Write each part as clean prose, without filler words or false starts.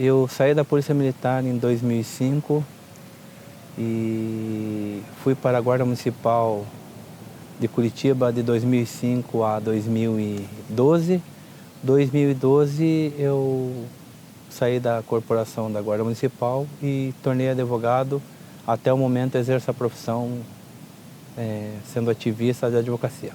Eu saí da Polícia Militar em 2005 e fui para a Guarda Municipal de Curitiba de 2005 a 2012. 2012 eu saí da corporação da Guarda Municipal e tornei advogado. Até o momento exerço a profissão sendo ativista de advocacia.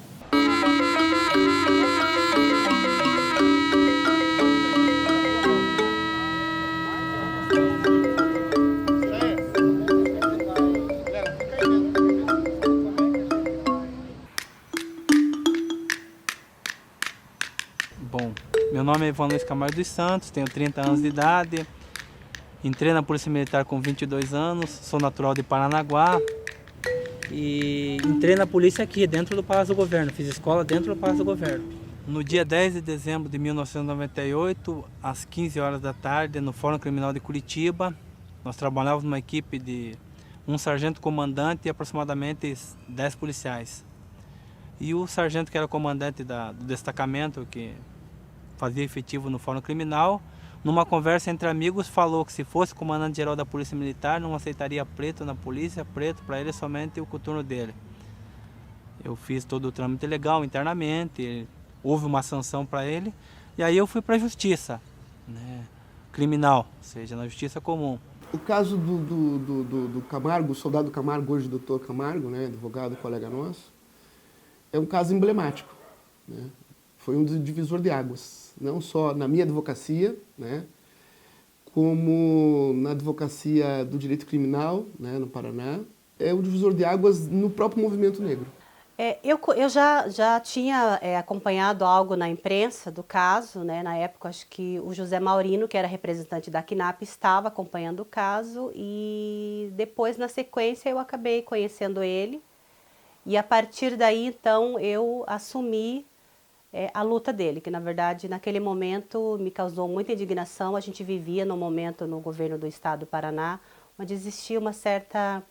Bom, meu nome é Ivan Luiz Camargo dos Santos, tenho 30 anos de idade, entrei na Polícia Militar com 22 anos, sou natural de Paranaguá e entrei na polícia aqui, dentro do Palácio do Governo, fiz escola dentro do Palácio do Governo. No dia 10 de dezembro de 1998, às 15 horas da tarde, no Fórum Criminal de Curitiba, nós trabalhávamos numa equipe de um sargento-comandante e aproximadamente 10 policiais. E o sargento que era comandante do destacamento, que fazia efetivo no Fórum Criminal, numa conversa entre amigos, falou que se fosse comandante-geral da Polícia Militar, não aceitaria preto na polícia, preto para ele somente o coturno dele. Eu fiz todo o trâmite legal internamente, houve uma sanção para ele, e aí eu fui para a justiça, né, criminal, ou seja, na justiça comum. O caso do Camargo, o soldado Camargo, hoje doutor Camargo, né, advogado, colega nosso, é um caso emblemático, né? Foi um divisor de águas, não só na minha advocacia, né, como na advocacia do direito criminal, né, no Paraná. É um divisor de águas no próprio movimento negro. Eu já tinha acompanhado algo na imprensa do caso, né? Na época acho que o José Maurino, que era representante da CNAP, estava acompanhando o caso e depois, na sequência, eu acabei conhecendo ele e a partir daí, então, eu assumi a luta dele, que na verdade, naquele momento, me causou muita indignação. A gente vivia num momento no governo do estado do Paraná, onde existia uma certa...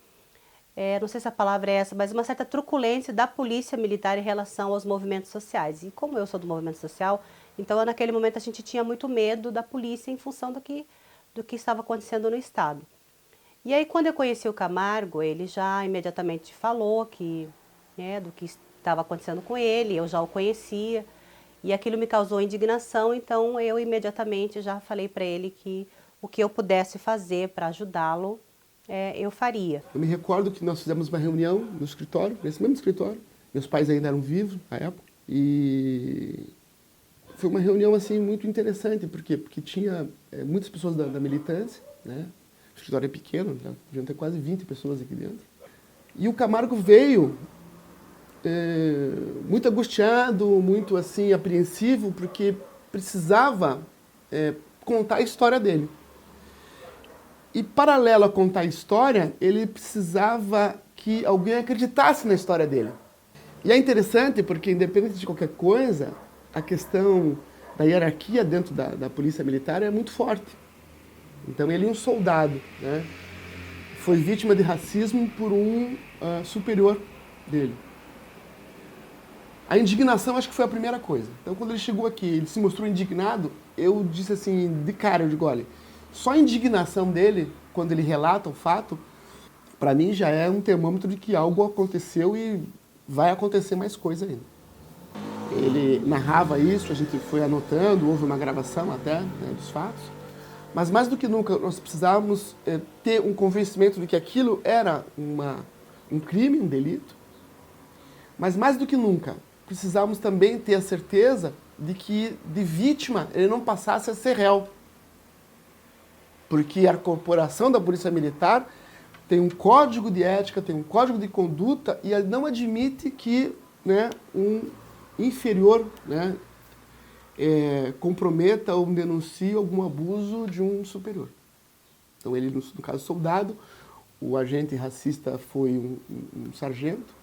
não sei se a palavra é essa, mas uma certa truculência da polícia militar em relação aos movimentos sociais. E como eu sou do movimento social, então naquele momento a gente tinha muito medo da polícia em função do que estava acontecendo no estado. E aí quando eu conheci o Camargo, ele já imediatamente falou do que estava acontecendo com ele, eu já o conhecia, e aquilo me causou indignação, então eu imediatamente já falei para ele que o que eu pudesse fazer para ajudá-lo, eu faria. Eu me recordo que nós fizemos uma reunião no escritório, nesse mesmo escritório. Meus pais ainda eram vivos na época. E foi uma reunião assim muito interessante. Por quê? Porque tinha muitas pessoas da militância, né? O escritório é pequeno, já deviam ter quase 20 pessoas aqui dentro. E o Camargo veio muito angustiado, muito assim apreensivo, porque precisava contar a história dele. E, paralelo a contar a história, ele precisava que alguém acreditasse na história dele. E é interessante porque, independente de qualquer coisa, a questão da hierarquia dentro da polícia militar é muito forte. Então, ele é um soldado, né? Foi vítima de racismo por um superior dele. A indignação acho que foi a primeira coisa. Então, quando ele chegou aqui, ele se mostrou indignado, eu disse assim, de cara, eu digo, olha, só a indignação dele, quando ele relata o fato, para mim já é um termômetro de que algo aconteceu e vai acontecer mais coisa ainda. Ele narrava isso, a gente foi anotando, houve uma gravação até, né, dos fatos, mas mais do que nunca nós precisávamos ter um convencimento de que aquilo era um crime, um delito, mas mais do que nunca precisávamos também ter a certeza de que de vítima ele não passasse a ser réu. Porque a corporação da Polícia Militar tem um código de ética, tem um código de conduta e não admite que, né, um inferior, né, comprometa ou denuncie algum abuso de um superior. Então ele, no caso soldado, o agente racista foi um sargento.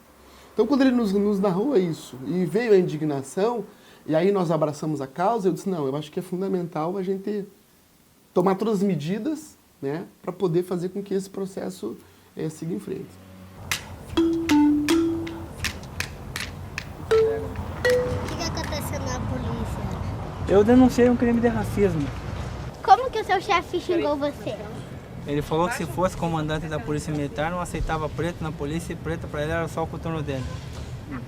Então quando ele nos narrou isso e veio a indignação, e aí nós abraçamos a causa, eu disse, não, eu acho que é fundamental a gente tomar todas as medidas, né, para poder fazer com que esse processo siga em frente. O que aconteceu na polícia? Eu denunciei um crime de racismo. Como que seu chefe xingou você? Ele falou que se fosse comandante da polícia militar, não aceitava preto na polícia e preto para ele era só o coturno dele.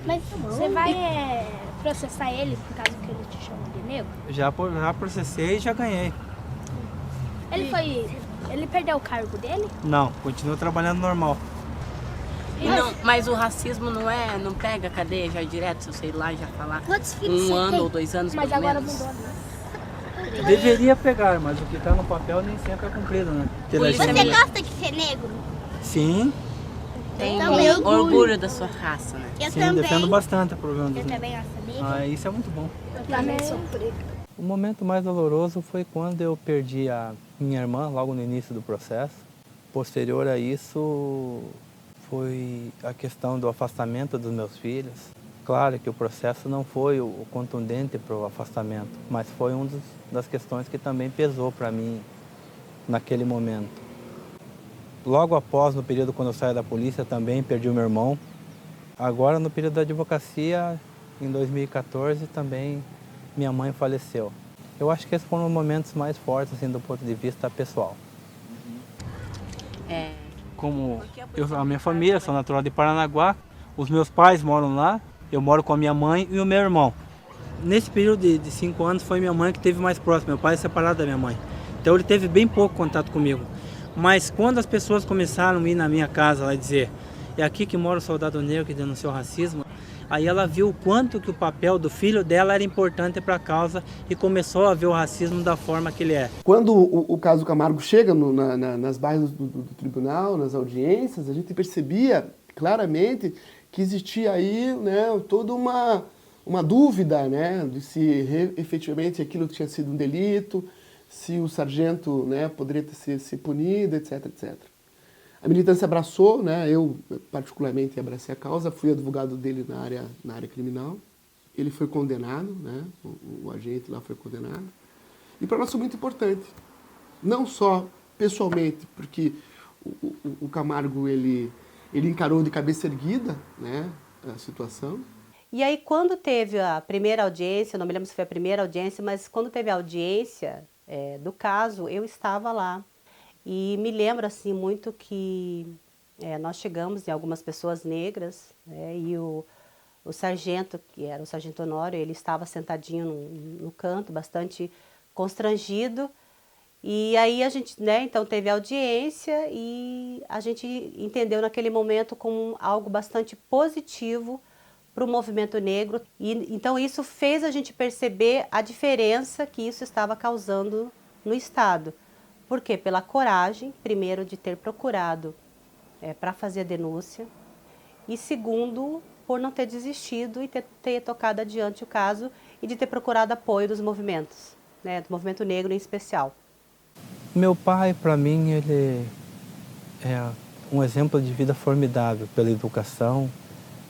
Mas você vai processar ele por causa que ele te chama de negro? Já processei e já ganhei. Ele perdeu o cargo dele? Não, continuo trabalhando normal. Mas o racismo não pega a cadeia já direto, se eu sei lá já falar. Quantos filhos você ano tem? ou 2 anos, Mas pelo agora menos. mudou, né? Deveria pegar, mas o que está no papel nem sempre é cumprido, né? Polícia Você militar. gosta de ser negro? Sim, Tem também. orgulho da sua raça, né? Eu sim, também. defendo bastante o problema dos Eu negros. também gosto dele. Isso é muito bom. Eu também sou preto. O momento mais doloroso foi quando eu perdi a minha irmã logo no início do processo. Posterior a isso foi a questão do afastamento dos meus filhos. Claro que o processo não foi o contundente para o afastamento, mas foi uma das questões que também pesou para mim naquele momento. Logo após, no período quando eu saí da polícia, também perdi o meu irmão. Agora, no período da advocacia, em 2014, também minha mãe faleceu. Eu acho que esses foram os momentos mais fortes, assim, do ponto de vista pessoal. Como a minha família, sou natural de Paranaguá, os meus pais moram lá, eu moro com a minha mãe e o meu irmão. Nesse período de 5 anos foi minha mãe que esteve mais próxima, meu pai é separado da minha mãe. Então ele teve bem pouco contato comigo. Mas quando as pessoas começaram a ir na minha casa lá e dizer é aqui que mora o soldado negro que denunciou o racismo, aí ela viu o quanto que o papel do filho dela era importante para a causa e começou a ver o racismo da forma que ele é. Quando o caso Camargo chega nas bases do tribunal, nas audiências, a gente percebia claramente que existia aí, né, toda uma dúvida, né, de se efetivamente aquilo tinha sido um delito, se o sargento, né, poderia ter sido punido, etc, etc. A militância abraçou, né, eu particularmente abracei a causa, fui advogado dele na área criminal. Ele foi condenado, né, o agente lá foi condenado. E para nós foi muito importante, não só pessoalmente, porque o Camargo ele encarou de cabeça erguida, né, a situação. E aí, quando teve a primeira audiência, não me lembro se foi a primeira audiência, mas quando teve a audiência do caso, eu estava lá. E me lembro, assim, muito que nós chegamos em algumas pessoas negras, e o sargento, que era o sargento Honório, ele estava sentadinho no canto, bastante constrangido. E aí a gente, né, então teve audiência e a gente entendeu naquele momento como algo bastante positivo para o movimento negro. E então isso fez a gente perceber a diferença que isso estava causando no Estado. Por quê? Pela coragem, primeiro, de ter procurado para fazer a denúncia e segundo, por não ter desistido e ter tocado adiante o caso e de ter procurado apoio dos movimentos, né, do movimento negro em especial. Meu pai, para mim, ele é um exemplo de vida formidável pela educação.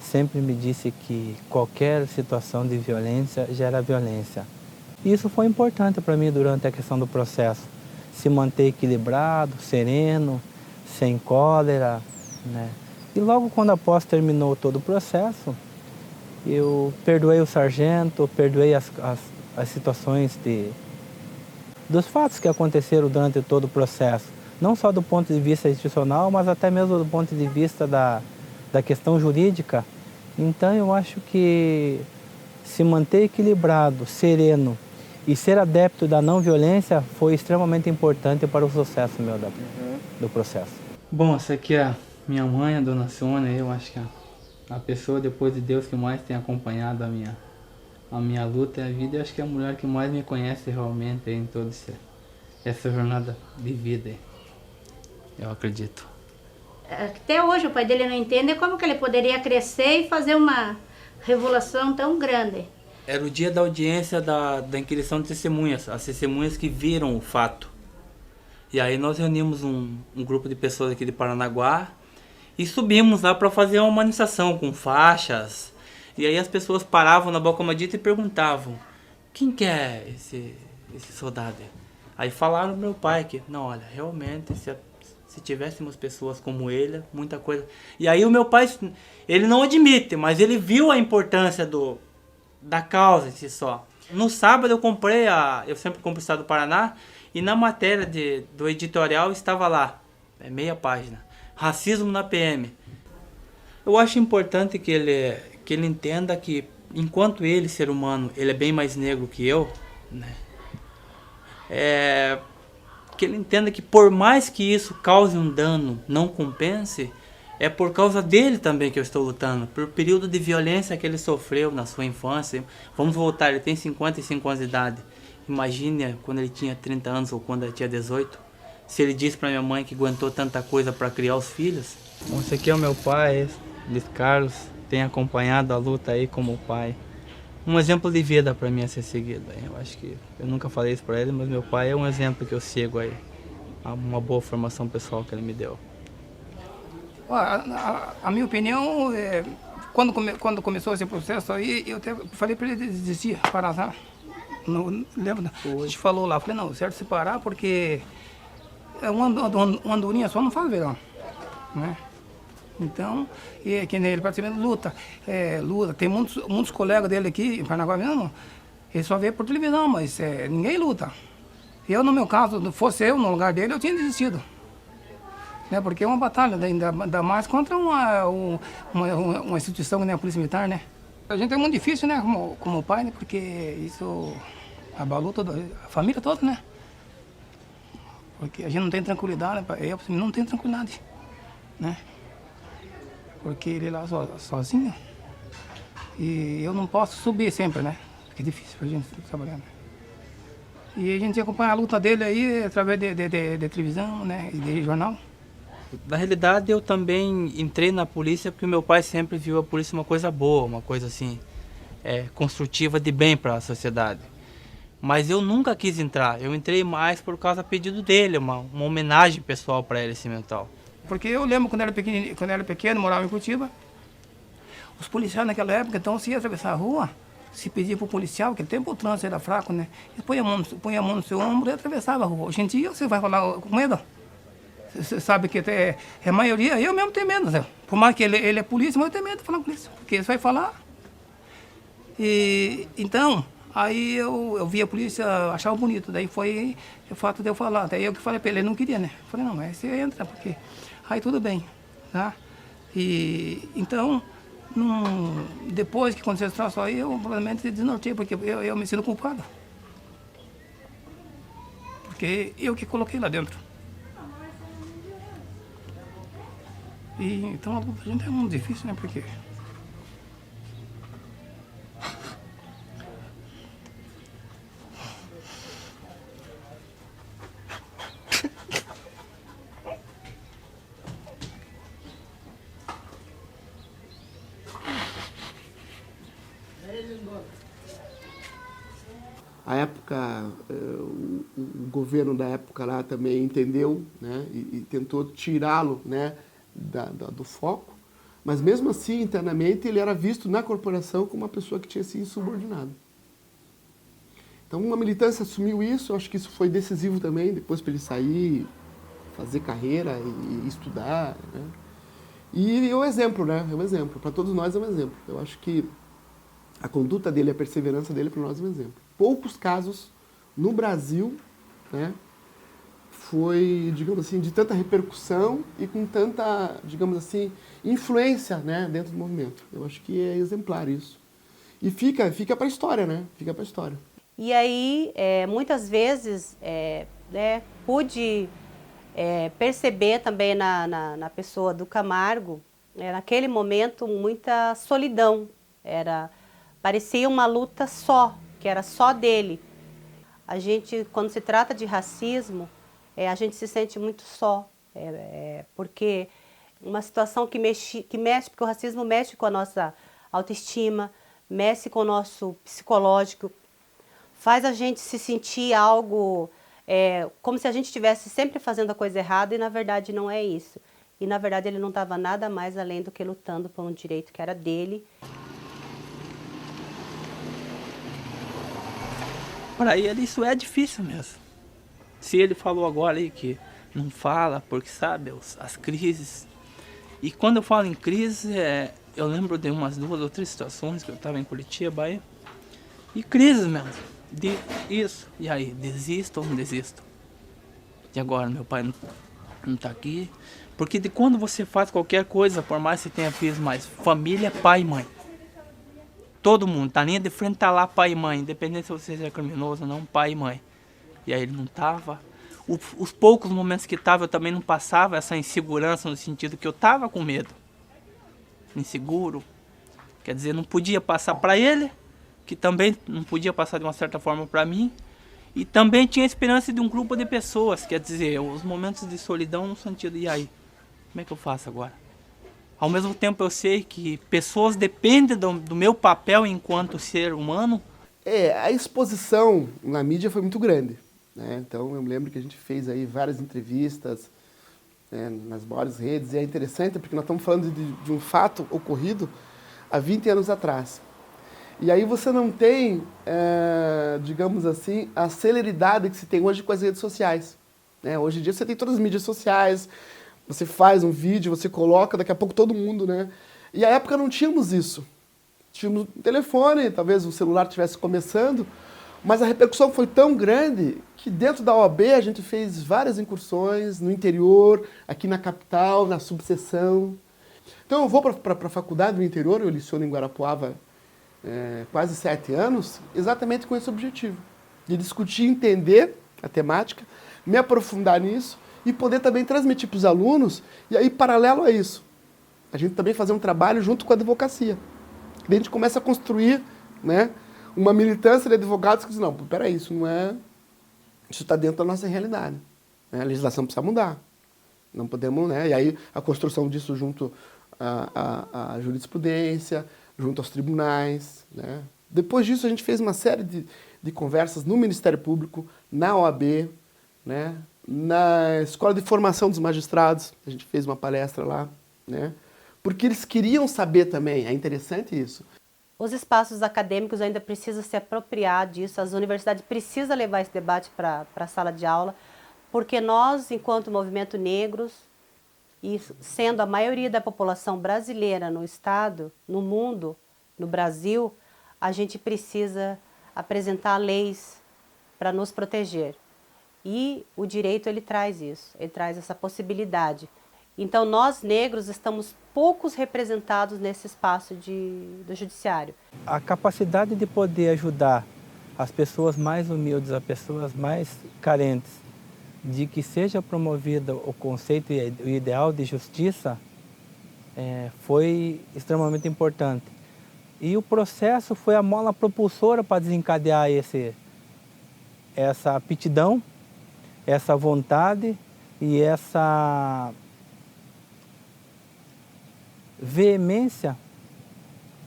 Sempre me disse que qualquer situação de violência gera violência. E isso foi importante para mim durante a questão do processo. Se manter equilibrado, sereno, sem cólera, né? E logo quando após terminou todo o processo, eu perdoei o sargento, perdoei as situações dos fatos que aconteceram durante todo o processo. Não só do ponto de vista institucional, mas até mesmo do ponto de vista da questão jurídica. Então eu acho que se manter equilibrado, sereno e ser adepto da não violência foi extremamente importante para o sucesso meu do processo. Bom, essa aqui é a minha mãe, a dona Sônia. Eu acho que a pessoa depois de Deus que mais tem acompanhado a minha luta e a vida, eu acho que é a mulher que mais me conhece realmente em toda essa jornada de vida, eu acredito. Até hoje o pai dele não entende como que ele poderia crescer e fazer uma revolução tão grande. Era o dia da audiência da inquirição de testemunhas, as testemunhas que viram o fato. E aí nós reunimos um grupo de pessoas aqui de Paranaguá e subimos lá para fazer uma manifestação com faixas. E aí as pessoas paravam na boca dita e perguntavam, quem que é esse soldado? Aí falaram pro meu pai que, não, olha, realmente, se tivéssemos pessoas como ele, muita coisa... E aí o meu pai, ele não admite, mas ele viu a importância da causa em si só. No sábado eu sempre compro o Estado do Paraná, E na matéria do editorial estava lá, meia página, racismo na PM. Eu acho importante que ele entenda que, enquanto ele, ser humano, ele é bem mais negro que eu, né? Que ele entenda que por mais que isso cause um dano, não compense, é por causa dele também que eu estou lutando, por período de violência que ele sofreu na sua infância. Vamos voltar, ele tem 55 anos de idade. Imagine quando ele tinha 30 anos ou quando ele tinha 18. Se ele disse para minha mãe que aguentou tanta coisa para criar os filhos. Bom, esse aqui é o meu pai, Luiz Carlos, tem acompanhado a luta aí como pai. Um exemplo de vida para mim a ser seguido. Eu acho que eu nunca falei isso para ele, mas meu pai é um exemplo que eu sigo aí. Uma boa formação pessoal que ele me deu. A minha opinião, quando começou esse processo aí, eu até falei para ele desistir, parar, sabe? Não, lembra? A gente falou lá, falei, não, certo separar porque uma andorinha só não faz verão, né? Então, que nem ele praticamente luta. Tem muitos colegas dele aqui em Paranaguá mesmo, ele só vê por televisão, mas ninguém luta. Eu, no meu caso, se fosse eu no lugar dele, eu tinha desistido. Né? Porque é uma batalha, ainda mais contra uma instituição que nem a Polícia Militar, né? A gente é muito difícil, né, como pai, né? Porque isso abalou a família toda, né? Porque a gente não tem tranquilidade, eu não tenho tranquilidade, né? Porque ele lá sozinho, e eu não posso subir sempre, né? Porque é difícil pra gente trabalhar, né? E a gente acompanha a luta dele aí através de televisão, né? E de jornal. Na realidade, eu também entrei na polícia porque meu pai sempre viu a polícia uma coisa boa, uma coisa assim, construtiva de bem para a sociedade. Mas eu nunca quis entrar, eu entrei mais por causa do pedido dele, uma homenagem pessoal para ele, cimental. Porque eu lembro quando eu era pequeno, morava em Curitiba, os policiais naquela época, então, se ia atravessar a rua, se pedia para o policial, que tempo o trânsito era fraco, né? Ele põe a mão no seu ombro e atravessava a rua. Hoje em dia, você vai falar com medo? Você sabe que a maioria, eu mesmo tenho medo, né? Por mais que ele é polícia, mas eu tenho medo de falar com isso, porque você vai falar. E então, aí eu vi a polícia, achava bonito, daí foi o fato de eu falar. Daí eu que falei para ele não queria, né? Eu falei, não, mas você entra, porque aí tudo bem, tá? E então, depois que aconteceu esse troço aí, eu provavelmente desnortei, porque eu me sinto culpado. Porque eu que coloquei lá dentro. E então a luta da gente é muito difícil, né? Porque A época, o governo da época lá também entendeu, né, e tentou tirá-lo, né, do foco, mas mesmo assim, internamente, ele era visto na corporação como uma pessoa que tinha se insubordinado. Então, uma militância assumiu isso, eu acho que isso foi decisivo também, depois para ele sair, fazer carreira e estudar, né. E é um exemplo, né, é um exemplo, para todos nós é um exemplo. Eu acho que a conduta dele, a perseverança dele, para nós é um exemplo. Poucos casos no Brasil, né, foi, digamos assim, de tanta repercussão e com tanta, digamos assim, influência, né, dentro do movimento. Eu acho que é exemplar isso. E fica para a história, né? Fica para a história. E aí, muitas vezes, pude perceber também na pessoa do Camargo, naquele momento, muita solidão. Parecia uma luta só, que era só dele. A gente, quando se trata de racismo, a gente se sente muito só, porque uma situação que mexe, porque o racismo mexe com a nossa autoestima, mexe com o nosso psicológico, faz a gente se sentir algo, como se a gente estivesse sempre fazendo a coisa errada e na verdade não é isso. E na verdade ele não estava nada mais além do que lutando por um direito que era dele. Para ele isso é difícil mesmo. Se ele falou agora aí que não fala porque sabe as crises. E quando eu falo em crise, eu lembro de umas 2 ou 3 situações que eu estava em Curitiba aí. E crises mesmo. De isso. E aí, desisto ou não desisto? E agora meu pai não tá aqui. Porque de quando você faz qualquer coisa, por mais que você tenha filhos, mas família, pai e mãe. Todo mundo, tá linha de frente, tá lá pai e mãe. Independente se você é criminoso ou não, pai e mãe. E aí ele não tava. Os poucos momentos que tava, eu também não passava essa insegurança no sentido que eu tava com medo. Inseguro. Quer dizer, não podia passar para ele, que também não podia passar de uma certa forma para mim. E também tinha a esperança de um grupo de pessoas, quer dizer, os momentos de solidão no sentido, e aí? Como é que eu faço agora? Ao mesmo tempo eu sei que pessoas dependem do meu papel enquanto ser humano. A exposição na mídia foi muito grande, né? Então eu me lembro que a gente fez aí várias entrevistas, né, nas maiores redes, e é interessante porque nós estamos falando de um fato ocorrido há 20 anos atrás. E aí você não tem, digamos assim, a celeridade que se tem hoje com as redes sociais, né? Hoje em dia você tem todas as mídias sociais, você faz um vídeo, você coloca, daqui a pouco todo mundo, né? E à época não tínhamos isso. Tínhamos um telefone, talvez o celular estivesse começando, mas a repercussão foi tão grande que dentro da OAB a gente fez várias incursões no interior, aqui na capital, na subseção. Então eu vou para a faculdade no interior, eu leciono em Guarapuava quase 7 anos, exatamente com esse objetivo, de discutir, entender a temática, me aprofundar nisso e poder também transmitir para os alunos, e aí paralelo a isso, a gente também fazer um trabalho junto com a advocacia. Daí a gente começa a construir, né, uma militância de advogados que diz, não, peraí, isso não é... Isso está dentro da nossa realidade, né? A legislação precisa mudar. Não podemos, né? E aí a construção disso junto à jurisprudência, junto aos tribunais, né? Depois disso a gente fez uma série de conversas no Ministério Público, na OAB, né? Na Escola de Formação dos Magistrados, a gente fez uma palestra lá, né? Porque eles queriam saber também, é interessante isso. Os espaços acadêmicos ainda precisam se apropriar disso, as universidades precisam levar esse debate para a sala de aula, porque nós, enquanto movimento negros, e sendo a maioria da população brasileira no estado, no mundo, no Brasil, a gente precisa apresentar leis para nos proteger. E o direito ele traz isso, ele traz essa possibilidade. Então nós negros estamos poucos representados nesse espaço do judiciário. A capacidade de poder ajudar as pessoas mais humildes, as pessoas mais carentes, de que seja promovido o conceito e o ideal de justiça, foi extremamente importante. E o processo foi a mola propulsora para desencadear essa aptidão, essa vontade e essa veemência,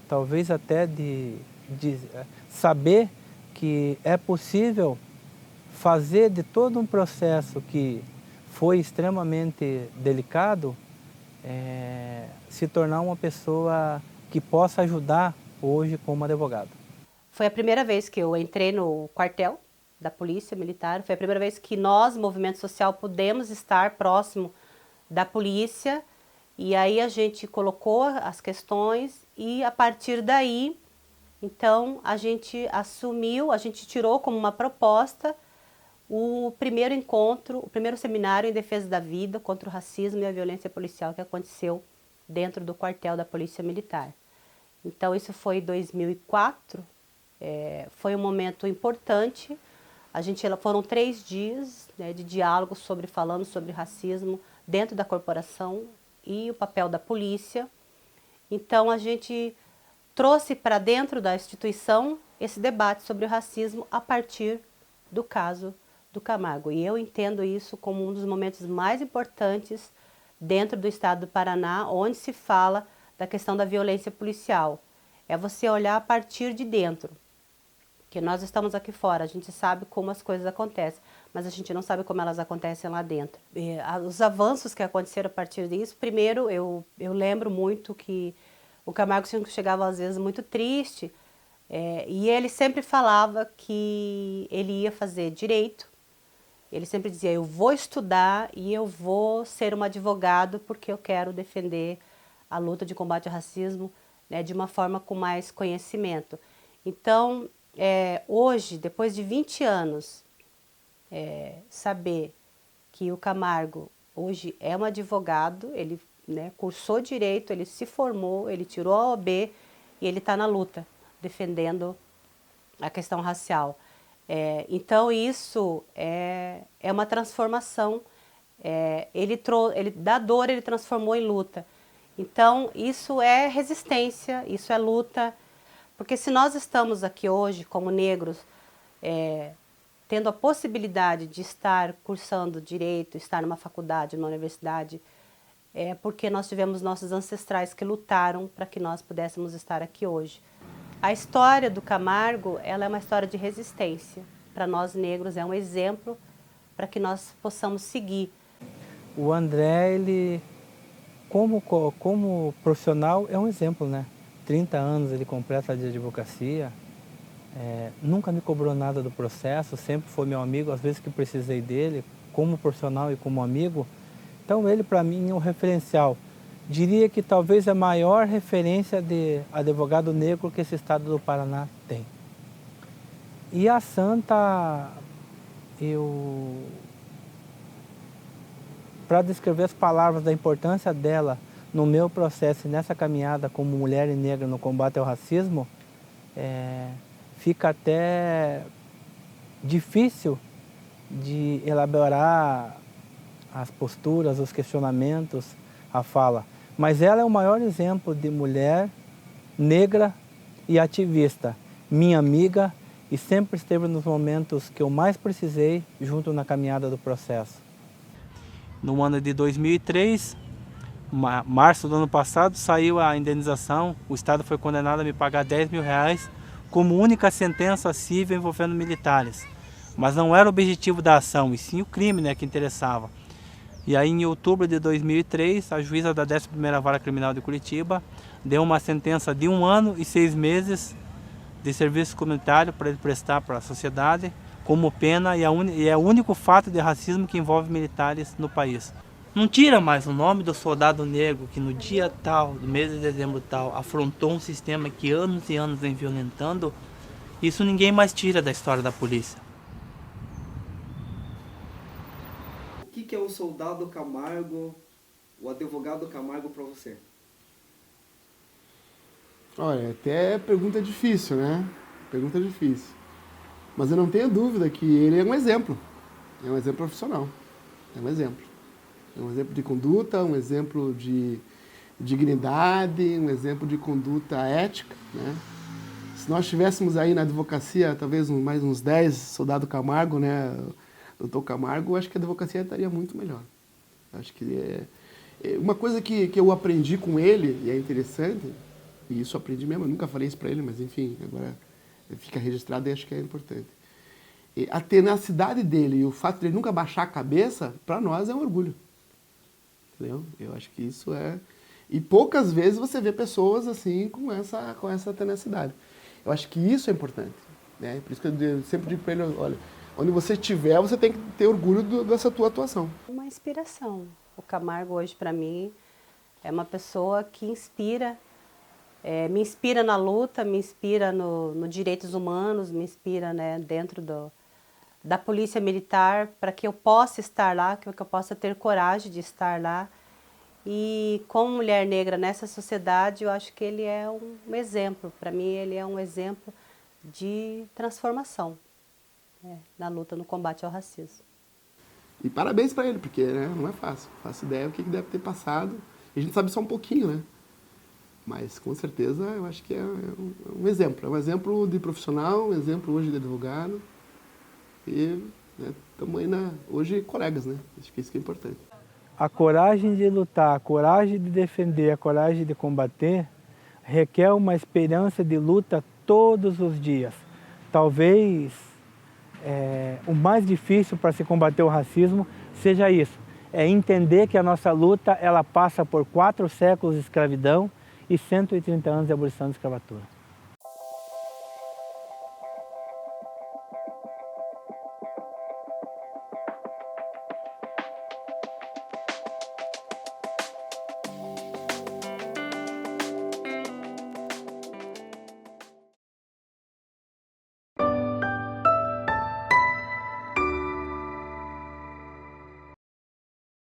talvez até de saber que é possível fazer de todo um processo que foi extremamente delicado, se tornar uma pessoa que possa ajudar hoje como advogado. Foi a primeira vez que eu entrei no quartel da Polícia Militar, foi a primeira vez que nós, movimento social, pudemos estar próximo da polícia, e aí a gente colocou as questões e a partir daí, então a gente assumiu, a gente tirou como uma proposta o primeiro encontro, o primeiro seminário em defesa da vida contra o racismo e a violência policial que aconteceu dentro do quartel da Polícia Militar. Então isso foi em 2004, foi um momento importante. Foram 3 dias, né, de diálogo falando sobre racismo dentro da corporação e o papel da polícia. Então a gente trouxe para dentro da instituição esse debate sobre o racismo a partir do caso do Camargo. E eu entendo isso como um dos momentos mais importantes dentro do estado do Paraná, onde se fala da questão da violência policial. É você olhar a partir de dentro. Porque nós estamos aqui fora, a gente sabe como as coisas acontecem, mas a gente não sabe como elas acontecem lá dentro. Os avanços que aconteceram a partir disso, primeiro eu lembro muito que o Camargo chegava às vezes muito triste, e ele sempre falava que ele ia fazer direito, ele sempre dizia, eu vou estudar e eu vou ser um advogado porque eu quero defender a luta de combate ao racismo, né, de uma forma com mais conhecimento. Então, hoje, depois de 20 anos, saber que o Camargo hoje é um advogado, ele, né, cursou direito, ele se formou, ele tirou a OAB e ele está na luta, defendendo a questão racial. Então isso é uma transformação, da dor ele transformou em luta. Então isso é resistência, isso é luta, porque se nós estamos aqui hoje como negros, tendo a possibilidade de estar cursando direito, estar numa faculdade, numa universidade, é porque nós tivemos nossos ancestrais que lutaram para que nós pudéssemos estar aqui hoje. A história do Camargo, ela é uma história de resistência. Para nós negros é um exemplo para que nós possamos seguir. O André, ele, como profissional, é um exemplo, né? 30 anos ele completa de advocacia, nunca me cobrou nada do processo, sempre foi meu amigo, às vezes que precisei dele, como profissional e como amigo. Então ele, para mim, é um referencial. Diria que talvez a maior referência de advogado negro que esse estado do Paraná tem. E a Santa, para descrever as palavras da importância dela no meu processo e nessa caminhada como mulher e negra no combate ao racismo, fica até difícil de elaborar as posturas, os questionamentos, a fala. Mas ela é o maior exemplo de mulher negra e ativista, minha amiga, e sempre esteve nos momentos que eu mais precisei junto na caminhada do processo. No ano de 2003, março do ano passado, saiu a indenização, o Estado foi condenado a me pagar R$10.000 como única sentença civil envolvendo militares. Mas não era o objetivo da ação, e sim o crime, né, que interessava. E aí, em outubro de 2003, a juíza da 11ª Vara Criminal de Curitiba deu uma sentença de 1 ano e 6 meses de serviço comunitário para ele prestar para a sociedade como pena, e é o único fato de racismo que envolve militares no país. Não tira mais o nome do soldado negro que no dia tal, do mês de dezembro tal, afrontou um sistema que anos e anos vem violentando. Isso ninguém mais tira da história da polícia. O que é o soldado Camargo, o advogado Camargo para você? Olha, até pergunta difícil, né? Pergunta difícil. Mas eu não tenho dúvida que ele é um exemplo. É um exemplo profissional. É um exemplo. É um exemplo de conduta, um exemplo de dignidade, um exemplo de conduta ética, né? Se nós tivéssemos aí na advocacia, talvez mais uns 10 soldado Camargo, né? Doutor Camargo, acho que a advocacia estaria muito melhor. Acho que uma coisa que eu aprendi com ele, e é interessante, e isso eu aprendi mesmo, eu nunca falei isso para ele, mas enfim, agora fica registrado e acho que é importante. E a tenacidade dele e o fato de ele nunca baixar a cabeça, para nós é um orgulho. Entendeu? Eu acho que isso é... E poucas vezes você vê pessoas assim com essa tenacidade. Eu acho que isso é importante, né? Por isso que eu sempre digo para ele, olha, onde você estiver, você tem que ter orgulho dessa tua atuação. Uma inspiração. O Camargo hoje, para mim, é uma pessoa que inspira, me inspira na luta, me inspira no direitos humanos, me inspira, né, dentro da polícia militar, para que eu possa estar lá, que eu possa ter coragem de estar lá. E como mulher negra nessa sociedade, eu acho que ele é um exemplo. Para mim, ele é um exemplo de transformação, né, na luta, no combate ao racismo. E parabéns para ele, porque, né, não é fácil. Faço ideia do que deve ter passado. A gente sabe só um pouquinho, né? Mas, com certeza, eu acho que é um exemplo. É um exemplo de profissional, um exemplo hoje de advogado. E estamos aí hoje colegas, né? Acho que isso que é importante. A coragem de lutar, a coragem de defender, a coragem de combater requer uma esperança de luta todos os dias. Talvez o mais difícil para se combater o racismo seja isso. É entender que a nossa luta ela passa por 4 séculos de escravidão e 130 anos de abolição da escravatura.